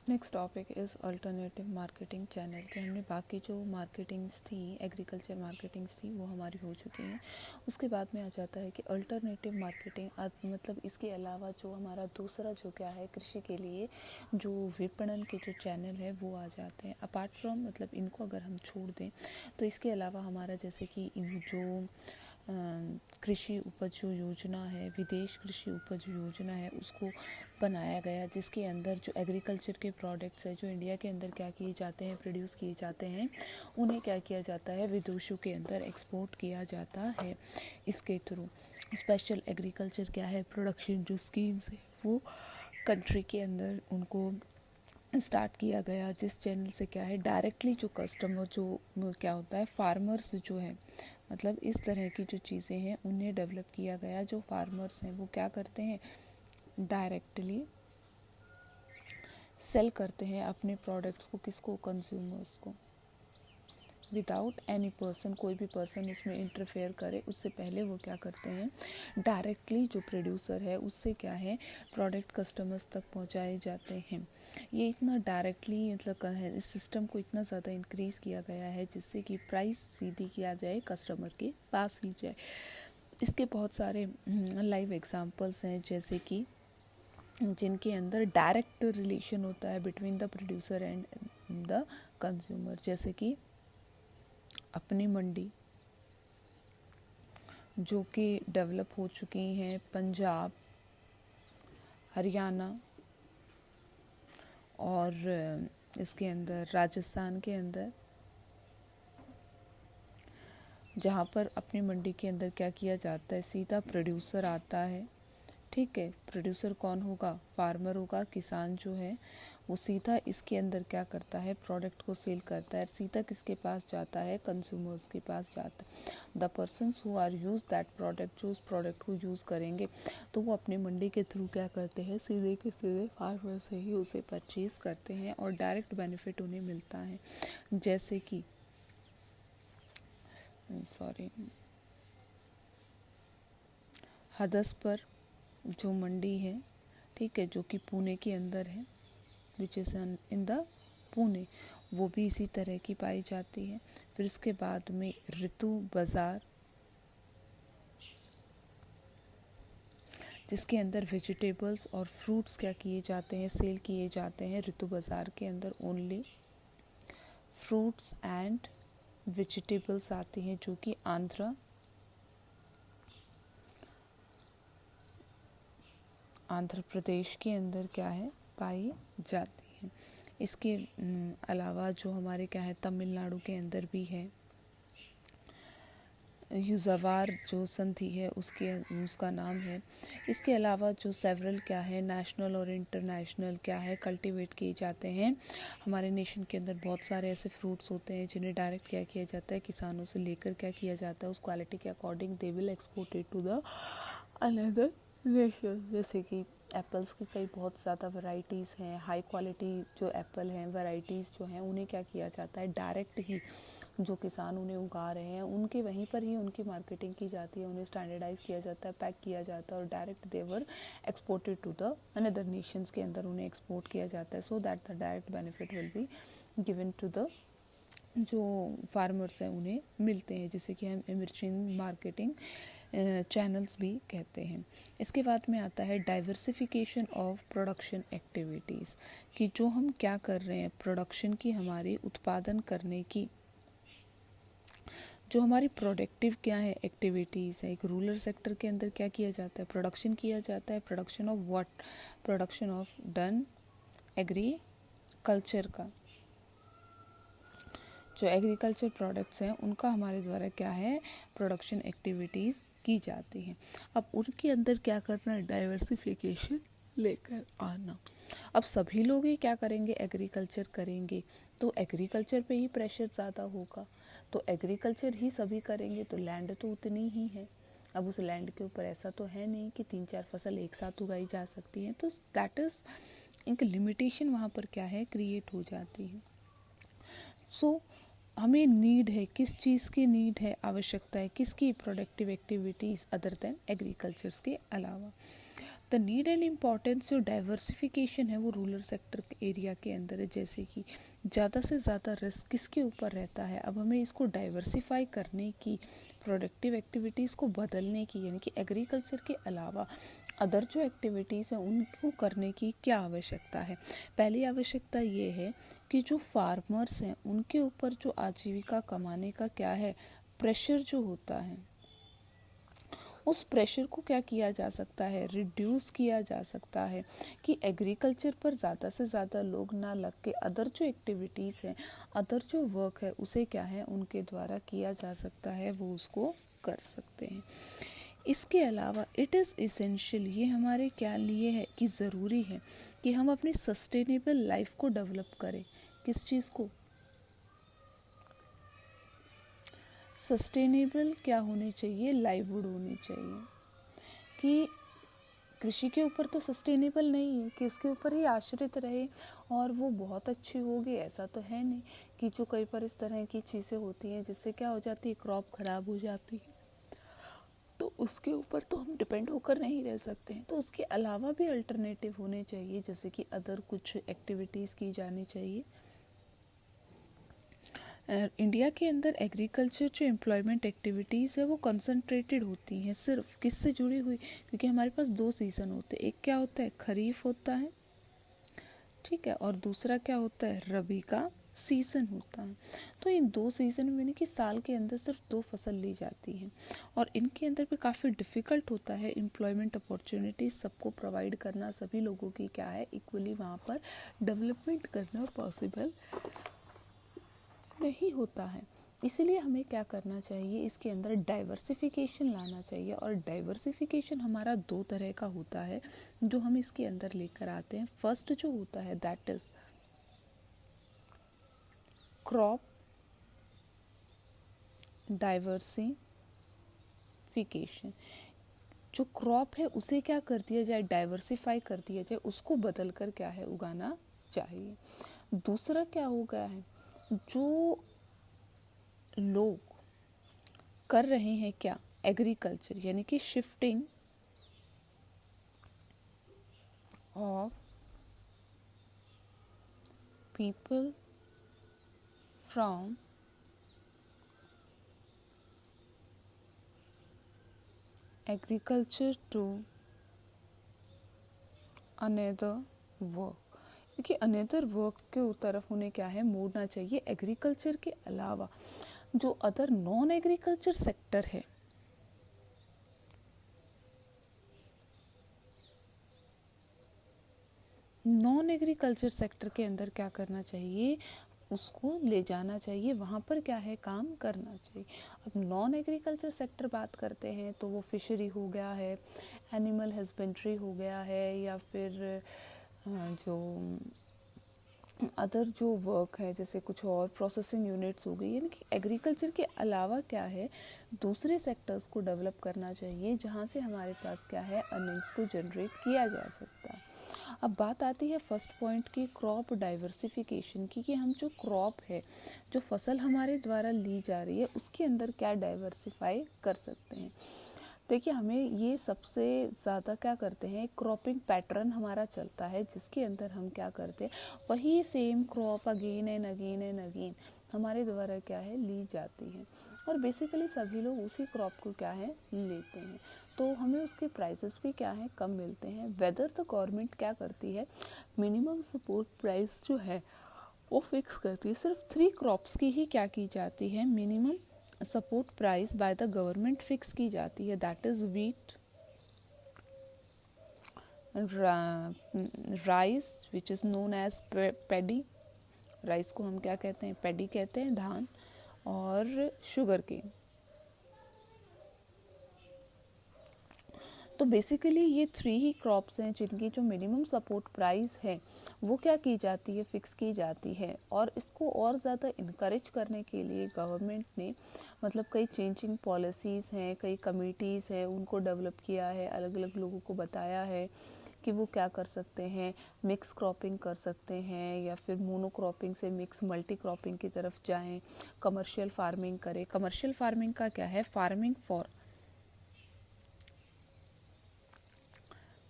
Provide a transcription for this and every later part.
Next topic is alternative marketing channel के हमने बाकी जो मार्केटिंग्स थी, एग्रीकल्चर मार्केटिंग्स थी, वो हमारी हो चुकी हैं। उसके बाद में आ जाता है कि अल्टरनेटिव मार्केटिंग मतलब इसके अलावा जो हमारा दूसरा जो क्या है कृषि के लिए जो विपणन के जो चैनल है वो आ जाते हैं। अपार्ट फ्रॉम मतलब इनको अगर हम छोड़ दें तो इसके अलावा हमारा जैसे कि जो कृषि उपज जो योजना है, विदेश कृषि उपज योजना है, उसको बनाया गया, जिसके अंदर जो एग्रीकल्चर के प्रोडक्ट्स है जो इंडिया के अंदर क्या किए जाते हैं, प्रोड्यूस किए जाते हैं, उन्हें क्या किया जाता है, विदेशों के अंदर एक्सपोर्ट किया जाता है। इसके थ्रू स्पेशल एग्रीकल्चर क्या है, प्रोडक्शन जो स्कीम्स है वो कंट्री के अंदर उनको स्टार्ट किया गया, जिस चैनल से क्या है डायरेक्टली जो कस्टमर जो क्या होता है, फार्मर्स जो है, मतलब इस तरह की जो चीज़ें हैं उन्हें डेवलप किया गया। जो फार्मर्स हैं वो क्या करते हैं, डायरेक्टली सेल करते हैं अपने प्रोडक्ट्स को, किसको, कंज्यूमर्स को, विदाउट एनी पर्सन, कोई भी पर्सन उसमें इंटरफेयर करे उससे पहले वो क्या करते हैं, डायरेक्टली जो प्रोड्यूसर है उससे क्या है प्रोडक्ट कस्टमर्स तक पहुंचाए जाते हैं। ये इतना डायरेक्टली मतलब है, इस सिस्टम को इतना ज़्यादा इंक्रीज़ किया गया है जिससे कि प्राइस सीधी किया जाए, कस्टमर के पास ही जाए। इसके बहुत सारे लाइव एग्जांपल्स हैं, जैसे कि जिनके अंदर डायरेक्ट रिलेशन होता है between the producer and the consumer, जैसे कि अपनी मंडी जो कि डेवलप हो चुकी हैं पंजाब, हरियाणा और इसके अंदर राजस्थान के अंदर, जहाँ पर अपनी मंडी के अंदर क्या किया जाता है, सीधा प्रोड्यूसर आता है। ठीक है, प्रोड्यूसर कौन होगा, फार्मर होगा, किसान जो है वो सीधा इसके अंदर क्या करता है, प्रोडक्ट को सेल करता है, सीधा किसके पास जाता है, कंज्यूमर्स के पास जाता है। The persons who are use that product, जो उस प्रोडक्ट को यूज़ करेंगे तो वो अपनी मंडी के थ्रू क्या करते हैं, सीधे के सीधे फार्मर से ही उसे परचेज करते हैं और डायरेक्ट बेनिफिट उन्हें मिलता है। जैसे कि सॉरी, हदस पर जो मंडी है, ठीक है, जो कि पुणे के अंदर है, which is in the Pune, वो भी इसी तरह की पाई जाती है। फिर इसके बाद में ऋतु बाज़ार, जिसके अंदर वेजिटेबल्स और फ्रूट्स क्या किए जाते हैं, सेल किए जाते हैं। ऋतु बाज़ार के अंदर ओनली फ्रूट्स एंड वेजिटेबल्स आती हैं, जो कि आंध्र प्रदेश के अंदर क्या है, पाई जाती है। इसके अलावा जो हमारे क्या है, तमिलनाडु के अंदर भी है, युजावार जो संधि है उसका नाम है। इसके अलावा जो सेवरल क्या है, नेशनल और इंटरनेशनल क्या है, कल्टीवेट किए जाते हैं। हमारे नेशन के अंदर बहुत सारे ऐसे फ्रूट्स होते हैं जिन्हें डायरेक्ट क्या किया जाता है, किसानों से लेकर क्या किया जाता है, उस क्वालिटी के according they will exported to the another nation. जैसे कि एप्पल्स की कई बहुत ज़्यादा वैरायटीज़ हैं, हाई क्वालिटी जो एप्पल हैं, वैरायटीज़ जो हैं, उन्हें क्या किया जाता है, डायरेक्ट ही जो किसान उन्हें उगा रहे हैं उनके वहीं पर ही उनकी मार्केटिंग की जाती है, उन्हें स्टैंडर्डाइज किया जाता है, पैक किया जाता है और direct they are exported to the another nations के अंदर उन्हें एक्सपोर्ट किया जाता है, so that the direct benefit will be given to the जो फार्मर्स हैं उन्हें मिलते हैं, जिसे कि हम इमर्जिंग मार्केटिंग चैनल्स भी कहते हैं। इसके बाद में आता है डाइवर्सिफिकेशन ऑफ प्रोडक्शन एक्टिविटीज़, कि जो हम क्या कर रहे हैं, प्रोडक्शन की, हमारी उत्पादन करने की जो हमारी प्रोडक्टिव क्या है एक्टिविटीज़ है। एक रूरल सेक्टर के अंदर क्या किया जाता है, प्रोडक्शन किया जाता है। Production of what, production of done agriculture का, जो एग्रीकल्चर प्रोडक्ट्स हैं उनका हमारे द्वारा क्या है, प्रोडक्शन एक्टिविटीज़ की जाती हैं। अब उनके अंदर क्या करना है, डाइवर्सिफिकेशन लेकर आना। अब सभी लोग ही क्या करेंगे, एग्रीकल्चर करेंगे तो एग्रीकल्चर पे ही प्रेशर ज़्यादा होगा, तो एग्रीकल्चर ही सभी करेंगे तो लैंड तो उतनी ही है। अब उस लैंड के ऊपर ऐसा तो है नहीं कि 3-4 फसल एक साथ उगाई जा सकती हैं, तो दैट इज़ एक लिमिटेशन वहाँ पर क्या है, क्रिएट हो जाती है। सो हमें नीड है, किस चीज़ की नीड है, आवश्यकता है किसकी, productive activities other than agricultures के अलावा। द नीड एंड इम्पॉर्टेंस जो डाइवर्सिफिकेशन है वो रूरल सेक्टर एरिया के अंदर है, जैसे कि ज़्यादा से ज़्यादा रिस्क किसके ऊपर रहता है। अब हमें इसको डाइवर्सिफाई करने की, प्रोडक्टिव एक्टिविटीज़ को बदलने की, यानी कि एग्रीकल्चर के अलावा अदर जो एक्टिविटीज़ हैं उनको करने की क्या आवश्यकता है। पहली आवश्यकता ये है कि जो फार्मर्स हैं उनके ऊपर जो आजीविका कमाने का क्या है प्रेशर जो होता है, उस प्रेशर को क्या किया जा सकता है, रिड्यूस किया जा सकता है कि एग्रीकल्चर पर ज़्यादा से ज़्यादा लोग ना लग के अदर जो एक्टिविटीज़ हैं, अदर जो वर्क है उसे क्या है उनके द्वारा किया जा सकता है, वो उसको कर सकते हैं। इसके अलावा इट इज़ इसेंशियल, ये हमारे क्या लिए है कि ज़रूरी है कि हम अपनी सस्टेनेबल लाइफ को डेवलप करें। किस चीज़ को? सस्टेनेबल क्या होनी चाहिए, लाइवहुड होनी चाहिए। कि कृषि के ऊपर तो सस्टेनेबल नहीं है कि इसके ऊपर ही आश्रित रहे और वो बहुत अच्छी होगी, ऐसा तो है नहीं। कि जो कई बार इस तरह की चीज़ें होती हैं जिससे क्या हो जाती है, क्रॉप खराब हो जाती है, तो उसके ऊपर तो हम डिपेंड होकर नहीं रह सकते हैं। तो उसके अलावा भी अल्टरनेटिव होने चाहिए, जैसे कि अदर कुछ एक्टिविटीज़ की जानी चाहिए। इंडिया के अंदर एग्रीकल्चर जो एम्प्लॉयमेंट एक्टिविटीज़ है वो कंसंट्रेटेड होती हैं सिर्फ किससे जुड़ी हुई, क्योंकि हमारे पास 2 सीज़न होते हैं, एक क्या होता है खरीफ होता है, ठीक है, और दूसरा क्या होता है रबी का सीज़न होता है। तो इन 2 सीज़न में कि साल के अंदर सिर्फ 2 फसल ली जाती हैं और इनके अंदर भी काफ़ी डिफ़िकल्ट होता है एम्प्लॉयमेंट अपॉर्चुनिटीज़ सबको प्रोवाइड करना, सभी लोगों की क्या है इक्वली वहाँ पर डेवलपमेंट करना पॉसिबल नहीं होता है। इसीलिए हमें क्या करना चाहिए, इसके अंदर डाइवर्सिफिकेशन लाना चाहिए। और डाइवर्सिफिकेशन हमारा 2 तरह का होता है जो हम इसके अंदर लेकर आते हैं। फर्स्ट जो होता है दैट इज क्रॉप डाइवर्सिफिकेशन। जो क्रॉप है उसे क्या कर दिया जाए, डाइवर्सिफाई कर दिया जाए, उसको बदल कर क्या है उगाना चाहिए। दूसरा क्या हो गया है, जो लोग कर रहे हैं क्या एग्रीकल्चर, यानी कि shifting of people from agriculture to another work, क्योंकि अनदर वर्क के तरफ उन्हें क्या है मोड़ना चाहिए। एग्रीकल्चर के अलावा जो अदर नॉन एग्रीकल्चर सेक्टर है, नॉन एग्रीकल्चर सेक्टर के अंदर क्या करना चाहिए, उसको ले जाना चाहिए, वहाँ पर क्या है काम करना चाहिए। अब नॉन एग्रीकल्चर सेक्टर बात करते हैं तो वो फिशरी हो गया है, एनिमल हस्बेंड्री हो गया है, या फिर जो अदर जो वर्क है जैसे कुछ और प्रोसेसिंग यूनिट्स हो गई, यानी कि एग्रीकल्चर के अलावा क्या है दूसरे सेक्टर्स को डेवलप करना चाहिए जहाँ से हमारे पास क्या है अर्निंग्स को जनरेट किया जा सकता है। अब बात आती है फर्स्ट पॉइंट की क्रॉप डाइवर्सिफिकेशन की, कि हम जो क्रॉप है, जो फसल हमारे द्वारा ली जा रही है उसके अंदर क्या डाइवर्सिफाई कर सकते हैं। देखिए हमें ये सबसे ज़्यादा क्या करते हैं, क्रॉपिंग पैटर्न हमारा चलता है जिसके अंदर हम क्या करते हैं वही same crop again and again and again हमारे द्वारा क्या है ली जाती है, और बेसिकली सभी लोग उसी क्रॉप को क्या है लेते हैं, तो हमें उसके प्राइसेस भी क्या है कम मिलते हैं। वेदर तो गवर्नमेंट क्या करती है, मिनिमम सपोर्ट प्राइस जो है वो फिक्स करती है। सिर्फ 3 क्रॉप्स की ही क्या की जाती है, minimum support price by the government fix की जाती है, that is wheat, rice which is known as paddy, rice को हम क्या कहते हैं पैडी कहते हैं, धान, और शुगर केन। तो बेसिकली ये 3 ही क्रॉप्स हैं जिनकी जो मिनिमम सपोर्ट प्राइस है वो क्या की जाती है फिक्स की जाती है, और इसको और ज़्यादा इनकरेज करने के लिए गवर्नमेंट ने मतलब कई चेंजिंग पॉलिसीज़ हैं, कई कमिटीज़ हैं, उनको डेवलप किया है, अलग अलग लोगों को बताया है कि वो क्या कर सकते हैं, मिक्स क्रॉपिंग कर सकते हैं या फिर मोनो क्रॉपिंग से मिक्स मल्टी क्रॉपिंग की तरफ जाएं, कमर्शियल फार्मिंग करें। कमर्शियल फार्मिंग का क्या है, फार्मिंग फॉर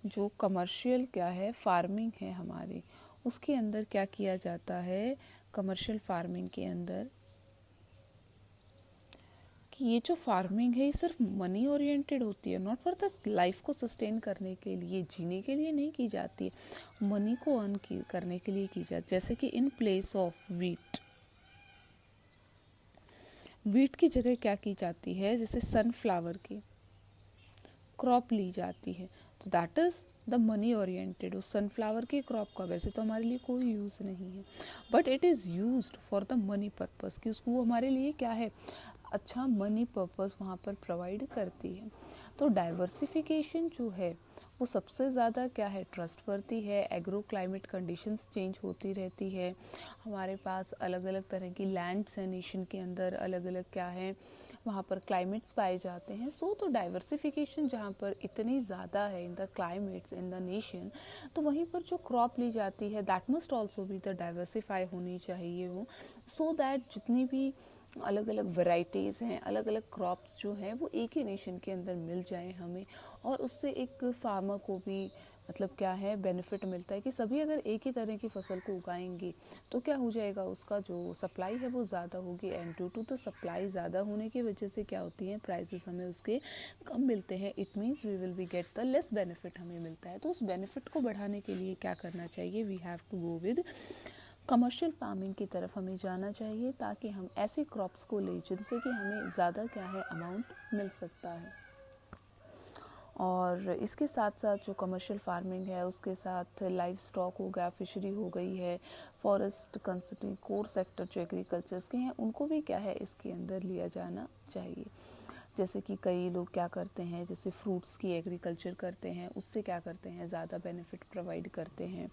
जो कमर्शियल क्या है फार्मिंग है हमारी, उसके अंदर क्या किया जाता है, कमर्शियल फार्मिंग के अंदर कि ये जो फार्मिंग है ये सिर्फ मनी ओरिएंटेड होती है, नॉट फॉर द लाइफ को सस्टेन करने के लिए, जीने के लिए नहीं की जाती है, मनी को अर्न करने के लिए की जाती है। जैसे कि इन प्लेस ऑफ वीट की जगह क्या की जाती है, जैसे सनफ्लावर की क्रॉप ली जाती है, तो that is the money oriented. उस सनफ्लावर की क्रॉप का वैसे तो हमारे लिए कोई यूज़ नहीं है, but it is used for the money purpose, कि उसको वो हमारे लिए क्या है, अच्छा मनी पर्पस वहाँ पर प्रोवाइड करती है। तो डाइवर्सिफिकेशन जो है वो सबसे ज़्यादा क्या है, ट्रस्टवर्दी है। एग्रो क्लाइमेट कंडीशंस चेंज होती रहती है, हमारे पास अलग अलग तरह की लैंड्स हैं, नेशन के अंदर अलग अलग क्या है, वहाँ पर क्लाइमेट्स पाए जाते हैं। सो तो डाइवर्सिफिकेशन जहाँ पर इतनी ज़्यादा है in the climates in the nation, तो वहीं पर जो क्रॉप ली जाती है दैट मस्ट ऑल्सो भी द डाइवर्सिफाई होनी चाहिए हो, सो दैट जितनी भी अलग अलग वैरायटीज़ हैं, अलग अलग क्रॉप्स जो हैं वो एक ही नेशन के अंदर मिल जाएं हमें, और उससे एक फार्मर को भी मतलब क्या है बेनिफिट मिलता है कि सभी अगर एक ही तरह की फसल को उगाएंगे तो क्या हो जाएगा, उसका जो सप्लाई है वो ज़्यादा होगी, and due to the supply ज़्यादा होने की वजह से क्या होती है, प्राइसेस हमें उसके कम मिलते हैं। It means we will be get the less benefit हमें मिलता है। तो उस बेनिफिट को बढ़ाने के लिए क्या करना चाहिए, we have to go with commercial farming की तरफ हमें जाना चाहिए, ताकि हम ऐसे क्रॉप्स को लें जिनसे कि हमें ज़्यादा क्या है अमाउंट मिल सकता है। और इसके साथ साथ जो कमर्शियल फार्मिंग है उसके साथ लाइव स्टॉक हो गया, फिशरी हो गई है, फॉरेस्ट कंसल्टिंग कोर सेक्टर जो एग्रीकल्चर्स के हैं उनको भी क्या है इसके अंदर लिया जाना चाहिए। जैसे कि कई लोग क्या करते हैं, जैसे फ्रूट्स की एग्रीकल्चर करते हैं, उससे क्या करते हैं ज़्यादा बेनिफिट प्रोवाइड करते हैं,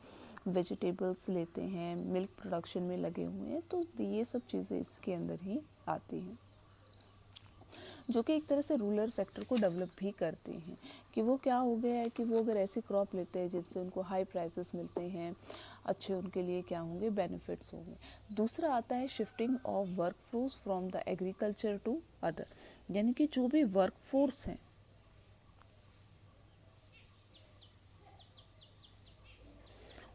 वेजिटेबल्स लेते हैं, मिल्क प्रोडक्शन में लगे हुए हैं, तो ये सब चीज़ें इसके अंदर ही आती हैं, जो कि एक तरह से रूरल सेक्टर को डेवलप भी करते हैं। कि वो क्या हो गया है कि वो अगर ऐसी क्रॉप लेते हैं जिनसे उनको हाई प्राइसेस मिलते हैं, अच्छे उनके लिए क्या होंगे, बेनिफिट्स होंगे। दूसरा आता है shifting of work force from the agriculture to other, यानी कि जो भी वर्क फोर्स हैं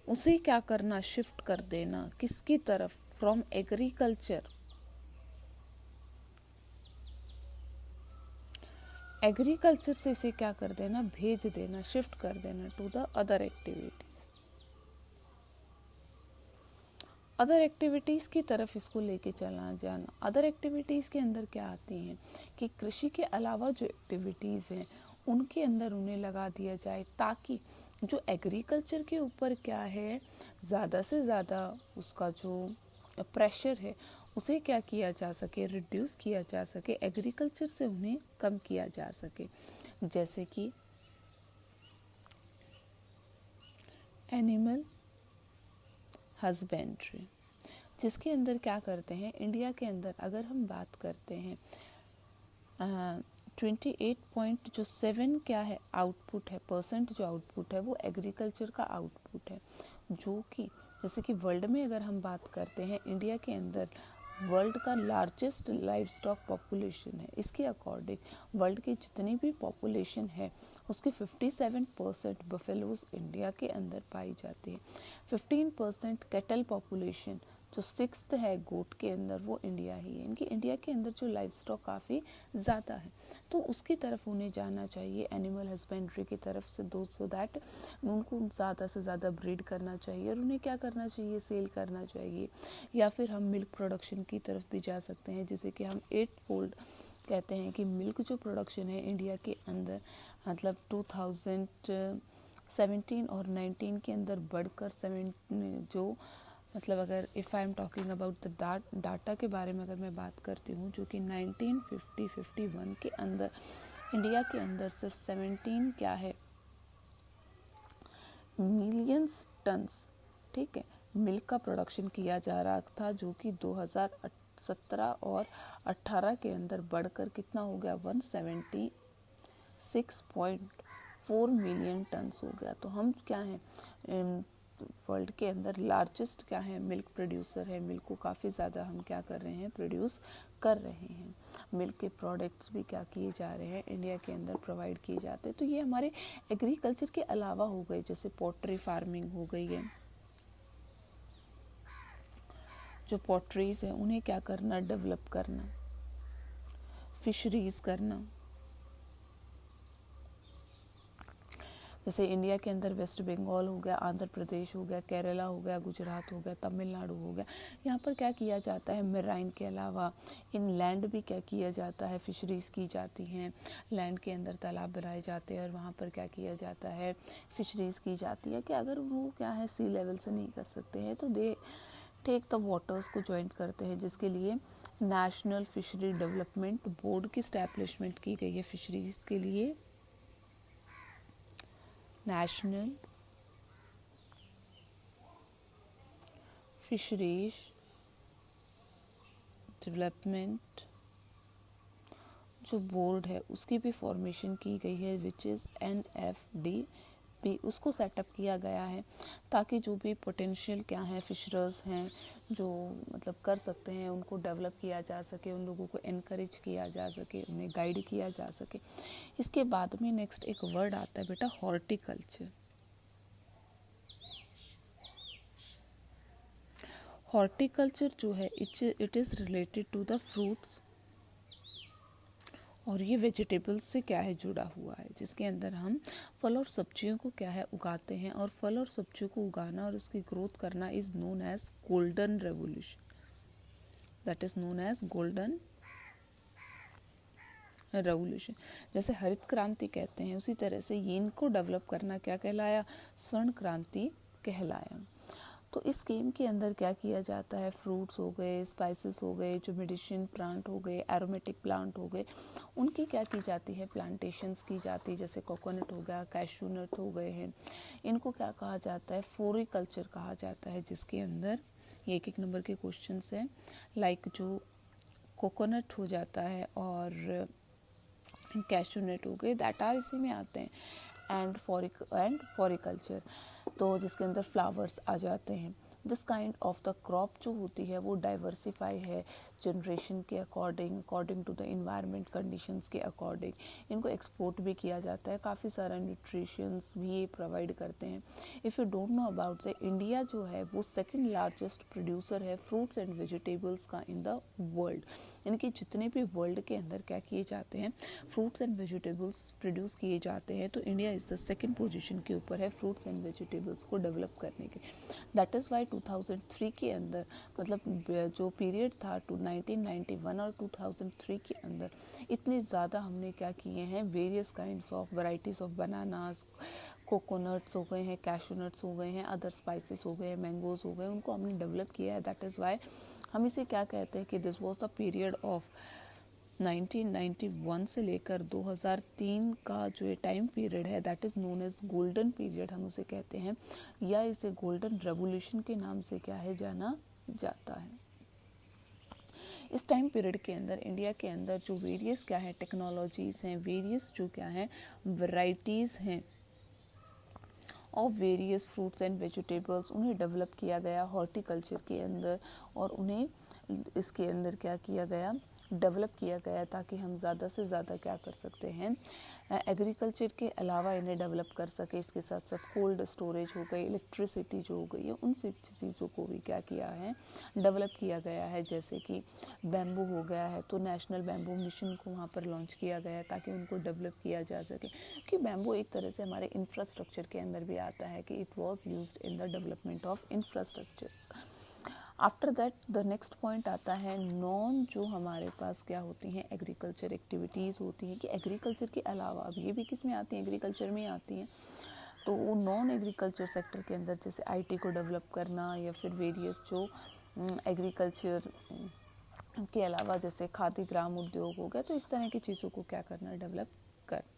उसे क्या करना, शिफ्ट कर देना किसकी तरफ, फ्रॉम एग्रीकल्चर, एग्रीकल्चर से इसे क्या कर देना, भेज देना, शिफ्ट कर देना to the other activities, other activities की तरफ इसको लेके चला जाना। अदर एक्टिविटीज़ के अंदर क्या आती हैं कि कृषि के अलावा जो एक्टिविटीज़ हैं उनके अंदर उन्हें लगा दिया जाए, ताकि जो एग्रीकल्चर के ऊपर क्या है ज़्यादा से ज़्यादा उसका जो प्रेशर है उसे क्या किया जा सके, रिड्यूस किया जा सके, एग्रीकल्चर से उन्हें कम किया जा सके। जैसे कि एनिमल हस्बेंड्री, जिसके अंदर क्या करते हैं, इंडिया के अंदर अगर हम बात करते हैं 28.7 क्या है आउटपुट है, परसेंट जो आउटपुट है वो एग्रीकल्चर का आउटपुट है, जो कि जैसे कि वर्ल्ड में अगर हम बात करते हैं, इंडिया के अंदर वर्ल्ड का लार्जेस्ट लाइव स्टॉक पॉपुलेशन है। इसके अकॉर्डिंग वर्ल्ड की जितनी भी पॉपुलेशन है उसकी 57% बफेलोज इंडिया के अंदर पाई जाती है। 15% कैटल पॉपुलेशन जो 6th है गोट के अंदर वो इंडिया ही है। इनकी इंडिया के अंदर जो लाइव स्टॉक काफ़ी ज़्यादा है, तो उसकी तरफ उन्हें जाना चाहिए, एनिमल हस्बेंड्री की तरफ से, दो सो दैट उनको ज़्यादा से ज़्यादा ब्रीड करना चाहिए और उन्हें क्या करना चाहिए, सेल करना चाहिए। या फिर हम मिल्क प्रोडक्शन की तरफ भी जा सकते हैं, जिसे कि हम 8 फोल्ड कहते हैं कि मिल्क जो प्रोडक्शन है इंडिया के अंदर मतलब 2017 और 19 के अंदर बढ़कर 7 जो मतलब अगर if I am talking about the data के बारे में अगर मैं बात करती हूँ, जो कि 1950-51 के अंदर इंडिया के अंदर सिर्फ 17 क्या है मिलियंस टन्स, ठीक है, मिल्क का प्रोडक्शन किया जा रहा था, जो कि 2017 और 18 के अंदर बढ़कर कितना हो गया 176.4 मिलियन टन्स हो गया। तो हम क्या हैं वर्ल्ड के अंदर लार्जेस्ट क्या है, मिल्क प्रोड्यूसर है। मिल्क को काफ़ी ज़्यादा हम क्या कर रहे हैं, प्रोड्यूस कर रहे हैं। मिल्क के प्रोडक्ट्स भी क्या किए जा रहे हैं, इंडिया के अंदर प्रोवाइड किए जाते हैं। तो ये हमारे एग्रीकल्चर के अलावा हो गए, जैसे पोट्री फार्मिंग हो गई है। जो पोट्रीज हैं उन्हें क्या करना, डेवलप करना, फिशरीज करना। जैसे इंडिया के अंदर वेस्ट बंगाल हो गया, आंध्र प्रदेश हो गया, केरला हो गया, गुजरात हो गया, तमिलनाडु हो गया, यहाँ पर क्या किया जाता है, मेराइन के अलावा इन लैंड भी क्या किया जाता है, फिशरीज़ की जाती हैं। लैंड के अंदर तालाब बनाए जाते हैं और वहाँ पर क्या किया जाता है, फिशरीज़ की जाती है। कि अगर वो क्या है सी लेवल से नहीं कर सकते हैं तो दे टेक द वाटर्स को ज्वाइंट करते हैं, जिसके लिए नेशनल फिशरी डेवलपमेंट बोर्ड की स्टैब्लिशमेंट की गई है फिशरीज़ के लिए। नेशनल फिशरीज डेवलपमेंट जो बोर्ड है उसकी भी फॉर्मेशन की गई है, विच इज़ NFDP। उसको सेटअप किया गया है ताकि जो भी पोटेंशियल क्या है फिशरर्स हैं, जो मतलब कर सकते हैं, उनको डेवलप किया जा सके, उन लोगों को इनकरेज किया जा सके, उन्हें गाइड किया जा सके। इसके बाद में नेक्स्ट एक वर्ड आता है बेटा, हॉर्टिकल्चर। हॉर्टिकल्चर जो है it is related to the fruits, और ये वेजिटेबल्स से क्या है जुड़ा हुआ है, जिसके अंदर हम फल और सब्जियों को क्या है उगाते हैं। और फल और सब्जियों को उगाना और उसकी ग्रोथ करना is known as golden revolution, that is known as golden revolution. जैसे हरित क्रांति कहते हैं, उसी तरह से ये इनको डेवलप करना क्या कहलाया, स्वर्ण क्रांति कहलाया। तो इस स्कीम के अंदर क्या किया जाता है, फ्रूट्स हो गए, स्पाइसेस हो गए, जो मेडिसिन प्लांट हो गए, एरोमेटिक प्लांट हो गए, उनकी क्या की जाती है, प्लांटेशंस की जाती है। जैसे कोकोनट हो गया, कैशू नट हो गए हैं, इनको क्या कहा जाता है, फ्लोरिकल्चर कहा जाता है। जिसके अंदर ये एक नंबर के क्वेश्चंस हैं, लाइक जो कोकोनट हो जाता है और कैशू नट हो गए, दैट आर इसी में आते हैं। एंड फ्लोरिकल्चर तो जिसके अंदर फ्लावर्स आ जाते हैं। This kind of the crop जो होती है वो डाइवर्सिफाई है जनरेशन के according to the environment conditions के अकॉर्डिंग। इनको एक्सपोर्ट भी किया जाता है, काफ़ी सारा न्यूट्रिशंस भी ये प्रोवाइड करते हैं। If you don't know about the India जो है वो सेकंड लार्जेस्ट प्रोड्यूसर है फ्रूट्स एंड वेजिटेबल्स का इन द वर्ल्ड। इनके जितने भी वर्ल्ड के अंदर क्या किए जाते हैं, फ्रूट्स एंड वेजिटेबल्स प्रोड्यूस किए जाते हैं, तो India is the second position के ऊपर है फ्रूट्स एंड वेजिटेबल्स को डेवलप करने के। दैट इज़ वाई 2003 के अंदर, मतलब जो पीरियड था 1991 और 2003 के अंदर, इतने ज़्यादा हमने क्या किए हैं, various kinds of varieties of bananas, coconuts हो गए हैं, कैशू नट्स हो गए हैं, अदर स्पाइसेस हो गए हैं, मैंगोज हो गए, उनको हमने डेवलप किया है। दैट इज़ वाई हम इसे क्या कहते हैं कि this was the period of 1991 से लेकर 2003 का जो ये टाइम पीरियड है, that is known as golden period हम उसे कहते हैं, या इसे गोल्डन रेवोल्यूशन के नाम से क्या है जाना जाता है। इस टाइम पीरियड के अंदर इंडिया के अंदर जो वेरियस क्या है टेक्नोलॉजीज़ हैं, वेरियस जो क्या है वैरायटीज़ हैं of various fruits and vegetables, उन्हें डेवलप किया गया हॉर्टिकल्चर के अंदर, और उन्हें इसके अंदर क्या किया गया, डेवलप किया गया, ताकि हम ज़्यादा से ज़्यादा क्या कर सकते हैं, एग्रीकल्चर के अलावा इन्हें डेवलप कर सके। इसके साथ साथ कोल्ड स्टोरेज हो गई, इलेक्ट्रिसिटी जो हो गई है, उन सब चीज़ों को भी क्या किया है, डेवलप किया गया है। जैसे कि बैम्बू हो गया है, तो नेशनल बैम्बू मिशन को वहाँ पर लॉन्च किया गया ताकि उनको डेवलप किया जा सके, क्योंकि बैम्बू एक तरह से हमारे इंफ्रास्ट्रक्चर के अंदर भी आता है, कि it was use in the development of infrastructures. After that the next point आता है नॉन, जो हमारे पास क्या होती हैं, एग्रीकल्चर एक्टिविटीज़ होती हैं, कि एग्रीकल्चर के अलावा अब ये भी किस में आती हैं, एग्रीकल्चर में आती हैं। तो वो नॉन एग्रीकल्चर सेक्टर के अंदर जैसे IT को डेवलप करना, या फिर वेरियस जो एग्रीकल्चर के अलावा जैसे खादी ग्राम उद्योग हो गया, तो इस तरह की चीज़ों को क्या करना, डेवलप करना।